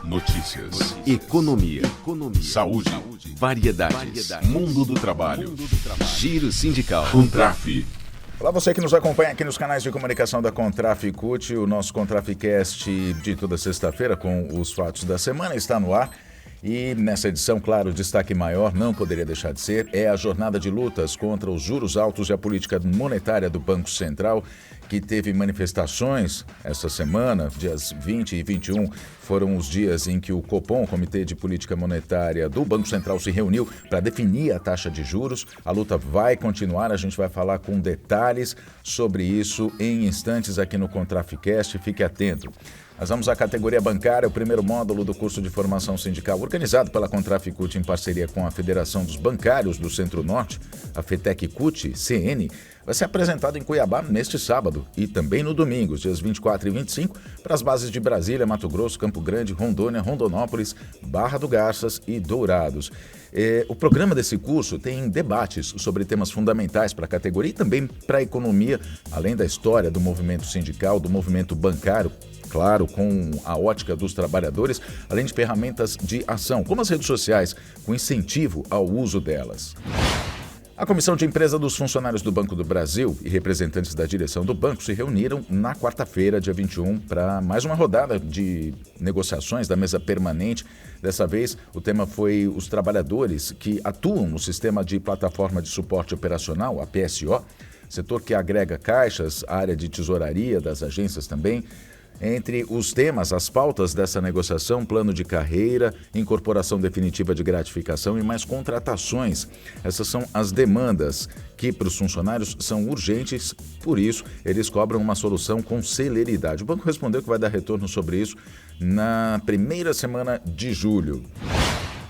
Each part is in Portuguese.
Notícias. Economia. Saúde. Variedades. Mundo do trabalho. Giro sindical. Contraf. Olá, você que nos acompanha aqui nos canais de comunicação da Contraf CUT. O nosso Contrafcast de toda sexta-feira com os fatos da semana está no ar. E nessa edição, claro, o destaque maior, não poderia deixar de ser, é a jornada de lutas contra os juros altos e a política monetária do Banco Central, que teve manifestações essa semana, dias 20 e 21, foram os dias em que o Copom, o Comitê de Política Monetária do Banco Central, se reuniu para definir a taxa de juros. A luta vai continuar, a gente vai falar com detalhes sobre isso em instantes aqui no Contrafcast, fique atento. Nós vamos à categoria bancária, o primeiro módulo do curso de formação sindical organizado pela Contraf CUT em parceria com a Federação dos Bancários do Centro-Norte, a FETEC CUT, CN, vai ser apresentado em Cuiabá neste sábado e também no domingo, dias 24 e 25, para as bases de Brasília, Mato Grosso, Campo Grande, Rondônia, Rondonópolis, Barra do Garças e Dourados. O programa desse curso tem debates sobre temas fundamentais para a categoria e também para a economia, além da história do movimento sindical, do movimento bancário, claro, com a ótica dos trabalhadores, além de ferramentas de ação, como as redes sociais, com incentivo ao uso delas. A Comissão de Empresa dos Funcionários do Banco do Brasil e representantes da direção do banco se reuniram na quarta-feira, dia 21, para mais uma rodada de negociações da mesa permanente. Dessa vez, o tema foi os trabalhadores que atuam no sistema de plataforma de suporte operacional, a PSO, setor que agrega caixas, a área de tesouraria das agências também. Entre os temas, as pautas dessa negociação, plano de carreira, incorporação definitiva de gratificação e mais contratações. Essas são as demandas que para os funcionários são urgentes, por isso eles cobram uma solução com celeridade. O banco respondeu que vai dar retorno sobre isso na primeira semana de julho.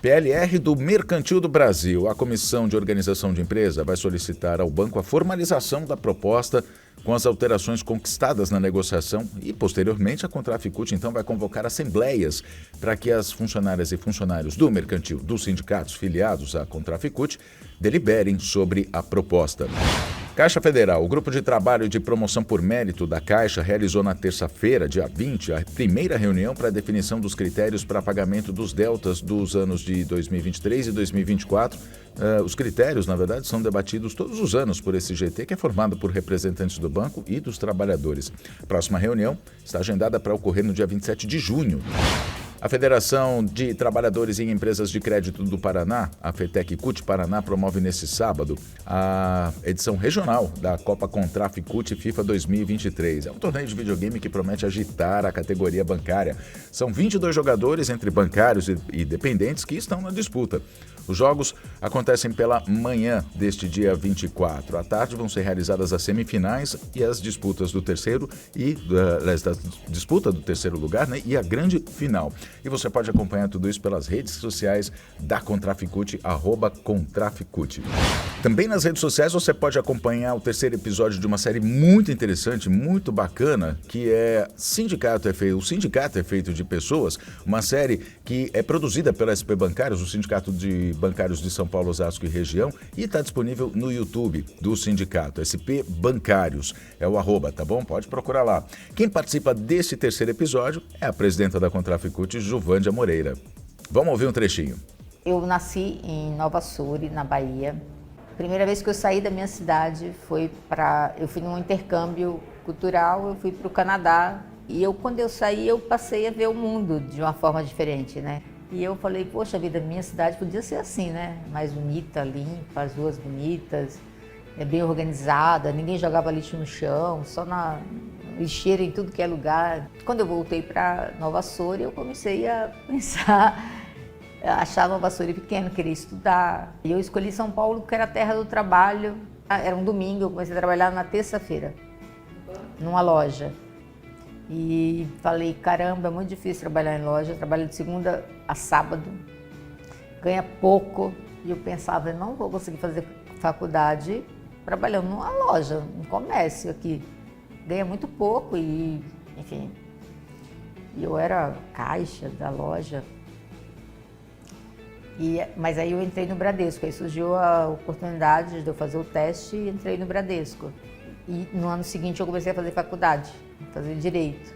PLR do Mercantil do Brasil. A Comissão de Organização de Empresa vai solicitar ao banco a formalização da proposta com as alterações conquistadas na negociação e, posteriormente, a Contraf CUT, então, vai convocar assembleias para que as funcionárias e funcionários do Mercantil, dos sindicatos filiados à Contraf CUT, deliberem sobre a proposta. Caixa Federal, o Grupo de Trabalho de Promoção por Mérito da Caixa realizou na terça-feira, dia 20, a primeira reunião para a definição dos critérios para pagamento dos deltas dos anos de 2023 e 2024. Os critérios, na verdade, são debatidos todos os anos por esse GT, que é formado por representantes do banco e dos trabalhadores. A próxima reunião está agendada para ocorrer no dia 27 de junho. A Federação de Trabalhadores em Empresas de Crédito do Paraná, a FETEC CUT Paraná, promove nesse sábado a edição regional da Copa Contraf CUT FIFA 2023. É um torneio de videogame que promete agitar a categoria bancária. São 22 jogadores, entre bancários e dependentes, que estão na disputa. Os jogos acontecem pela manhã deste dia 24. À tarde vão ser realizadas as semifinais e as disputas do terceiro da disputa do terceiro lugar, né, e a grande final. E você pode acompanhar tudo isso pelas redes sociais da Contraf CUT, @ContrafCUT. Também nas redes sociais você pode acompanhar o terceiro episódio de uma série muito interessante, muito bacana, que é O Sindicato é Feito de Pessoas, uma série que é produzida pela SP Bancários, o Sindicato de Bancários de São Paulo, Osasco e região, e está disponível no YouTube do sindicato, SP Bancários, é o @, tá bom? Pode procurar lá. Quem participa desse terceiro episódio é a presidenta da Contraf CUT, Juvândia Moreira. Vamos ouvir um trechinho. Eu nasci em Nova Açores, na Bahia. Primeira vez que eu saí da minha cidade eu fui num intercâmbio cultural, eu fui para o Canadá, e quando eu saí, eu passei a ver o mundo de uma forma diferente, né? E eu falei, poxa vida, minha cidade podia ser assim, né? Mais bonita, limpa, as ruas bonitas, bem organizada, ninguém jogava lixo no chão, só na lixeira em tudo que é lugar. Quando eu voltei para Nova Açores, eu comecei a pensar, achar Nova Açores pequeno, queria estudar. E eu escolhi São Paulo porque era a terra do trabalho. Era um domingo, eu comecei a trabalhar na terça-feira, numa loja. E falei, caramba, é muito difícil trabalhar em loja, eu trabalho de segunda a sábado, ganha pouco. E eu pensava, eu não vou conseguir fazer faculdade trabalhando numa loja, num comércio aqui. Ganha muito pouco e, enfim, eu era caixa da loja. Mas aí eu entrei no Bradesco, aí surgiu a oportunidade de eu fazer o teste e entrei no Bradesco. E no ano seguinte eu comecei a fazer faculdade, fazer Direito.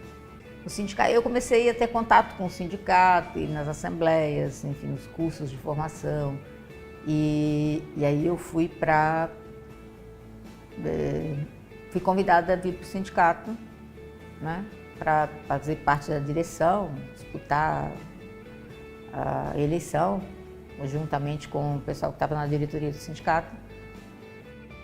o sindicato, eu comecei a ter contato com o sindicato e nas assembleias, enfim, nos cursos de formação. E aí eu fui fui convidada a vir para o sindicato, né, para fazer parte da direção, disputar a eleição, juntamente com o pessoal que estava na diretoria do sindicato.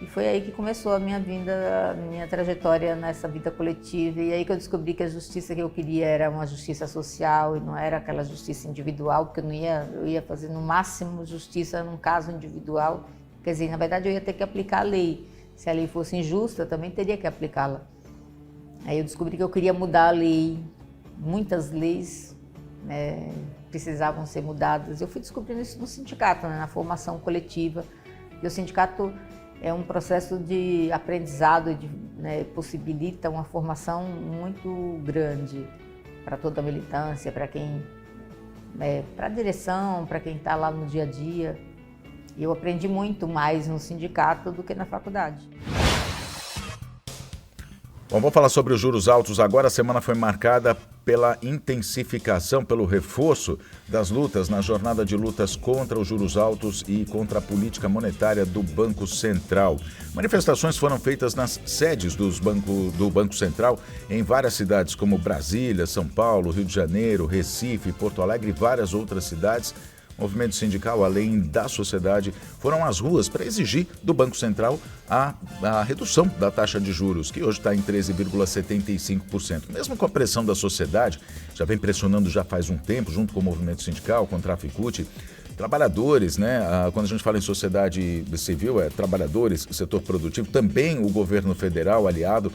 E foi aí que começou a minha minha trajetória nessa vida coletiva. E aí que eu descobri que a justiça que eu queria era uma justiça social e não era aquela justiça individual, porque eu ia fazer no máximo justiça num caso individual. Quer dizer, na verdade eu ia ter que aplicar a lei. Se a lei fosse injusta, eu também teria que aplicá-la. Aí eu descobri que eu queria mudar a lei. Muitas leis precisavam ser mudadas. Eu fui descobrindo isso no sindicato, né, na formação coletiva. E o sindicato é um processo de aprendizado, possibilita uma formação muito grande para toda a militância, para a direção, para quem está lá no dia a dia. Eu aprendi muito mais no sindicato do que na faculdade. Bom, vamos falar sobre os juros altos agora. A semana foi marcada pela intensificação, pelo reforço das lutas na jornada de lutas contra os juros altos e contra a política monetária do Banco Central. Manifestações foram feitas nas sedes do Banco Central em várias cidades como Brasília, São Paulo, Rio de Janeiro, Recife, Porto Alegre e várias outras cidades. O movimento sindical, além da sociedade, foram às ruas para exigir do Banco Central a redução da taxa de juros, que hoje está em 13,75%. Mesmo com a pressão da sociedade, já vem pressionando já faz um tempo, junto com o movimento sindical, com a Traficute, trabalhadores, né? Quando a gente fala em sociedade civil, trabalhadores, setor produtivo, também o governo federal aliado,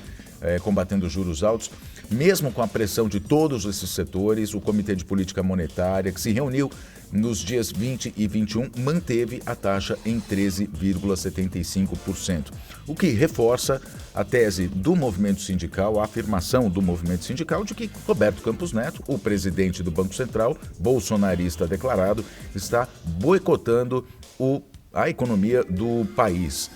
combatendo os juros altos. Mesmo com a pressão de todos esses setores, o Comitê de Política Monetária, que se reuniu nos dias 20 e 21, manteve a taxa em 13,75%, o que reforça a tese do movimento sindical, a afirmação do movimento sindical de que Roberto Campos Neto, o presidente do Banco Central, bolsonarista declarado, está boicotando a economia do país.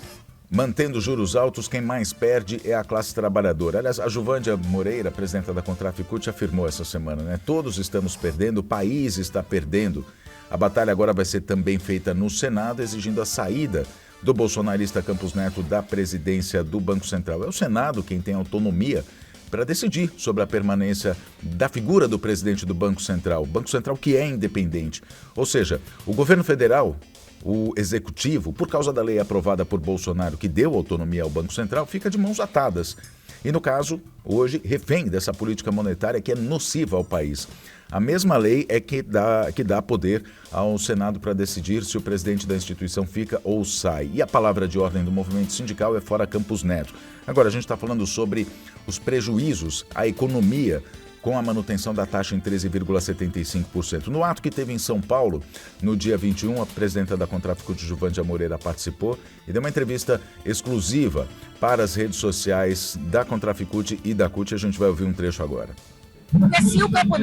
Mantendo juros altos, quem mais perde é a classe trabalhadora. Aliás, a Juvândia Moreira, presidenta da Contraficute, afirmou essa semana, né? Todos estamos perdendo, o país está perdendo. A batalha agora vai ser também feita no Senado, exigindo a saída do bolsonarista Campos Neto da presidência do Banco Central. É o Senado quem tem autonomia para decidir sobre a permanência da figura do presidente do Banco Central. O Banco Central que é independente. Ou seja, o governo federal, o executivo, por causa da lei aprovada por Bolsonaro, que deu autonomia ao Banco Central, fica de mãos atadas. E, no caso, hoje, refém dessa política monetária que é nociva ao país. A mesma lei é que dá poder ao Senado para decidir se o presidente da instituição fica ou sai. E a palavra de ordem do movimento sindical é fora Campos Neto. Agora, a gente está falando sobre os prejuízos à economia com a manutenção da taxa em 13,75%. No ato que teve em São Paulo, no dia 21, a presidenta da Contraficute, Juvândia Moreira, participou e deu uma entrevista exclusiva para as redes sociais da Contraficute e da CUT. A gente vai ouvir um trecho agora. Porque se o Campos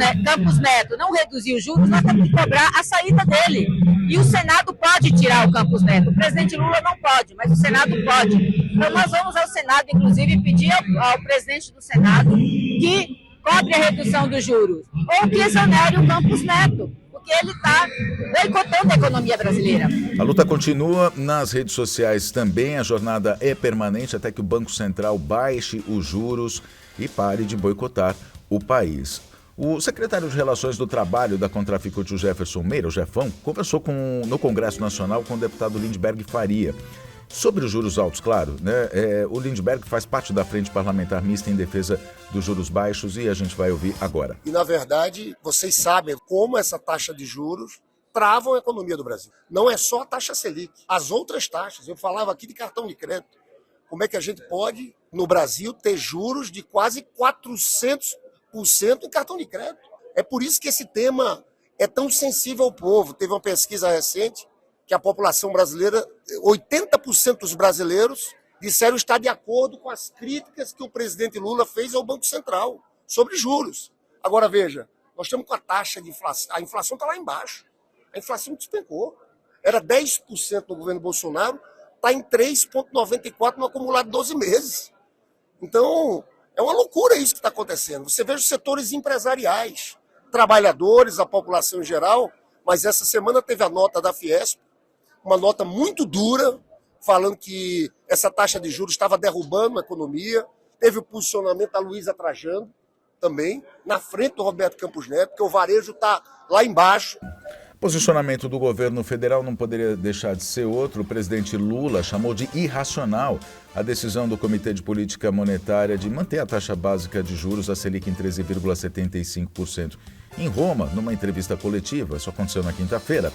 Neto não reduzir os juros, nós temos que cobrar a saída dele. E o Senado pode tirar o Campos Neto. O presidente Lula não pode, mas o Senado pode. Então nós vamos ao Senado, inclusive, pedir ao presidente do Senado que cobre a redução dos juros, ou que exonere o Campos Neto, porque ele está boicotando a economia brasileira. A luta continua nas redes sociais também, a jornada é permanente até que o Banco Central baixe os juros e pare de boicotar o país. O secretário de Relações do Trabalho da Contraficute, o Jefferson Meira, o Jefão, conversou no Congresso Nacional com o deputado Lindbergh Faria. Sobre os juros altos, claro, né? O Lindbergh faz parte da Frente Parlamentar Mista em defesa dos juros baixos e a gente vai ouvir agora. E, na verdade, vocês sabem como essa taxa de juros travam a economia do Brasil. Não é só a taxa Selic, as outras taxas. Eu falava aqui de cartão de crédito. Como é que a gente pode, no Brasil, ter juros de quase 400% em cartão de crédito? É por isso que esse tema é tão sensível ao povo. Teve uma pesquisa recente que a população brasileira, 80% dos brasileiros disseram estar de acordo com as críticas que o presidente Lula fez ao Banco Central sobre juros. Agora, veja, nós estamos com a taxa de inflação, a inflação está lá embaixo, a inflação despencou. Era 10% no governo Bolsonaro, está em 3,94% no acumulado de 12 meses. Então, É uma loucura isso que está acontecendo. Você vê os setores empresariais, trabalhadores, a população em geral, mas essa semana teve a nota da Fiesp, uma nota muito dura, falando que essa taxa de juros estava derrubando a economia. Teve o posicionamento da Luísa Trajano também, na frente do Roberto Campos Neto, porque o varejo está lá embaixo. Posicionamento do governo federal não poderia deixar de ser outro. O presidente Lula chamou de irracional a decisão do Comitê de Política Monetária de manter a taxa básica de juros, a Selic, em 13,75%. Em Roma, numa entrevista coletiva, isso aconteceu na quinta-feira,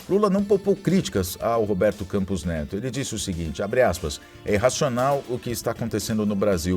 Lula não poupou críticas ao Roberto Campos Neto. Ele disse o seguinte, abre aspas, é irracional o que está acontecendo no Brasil.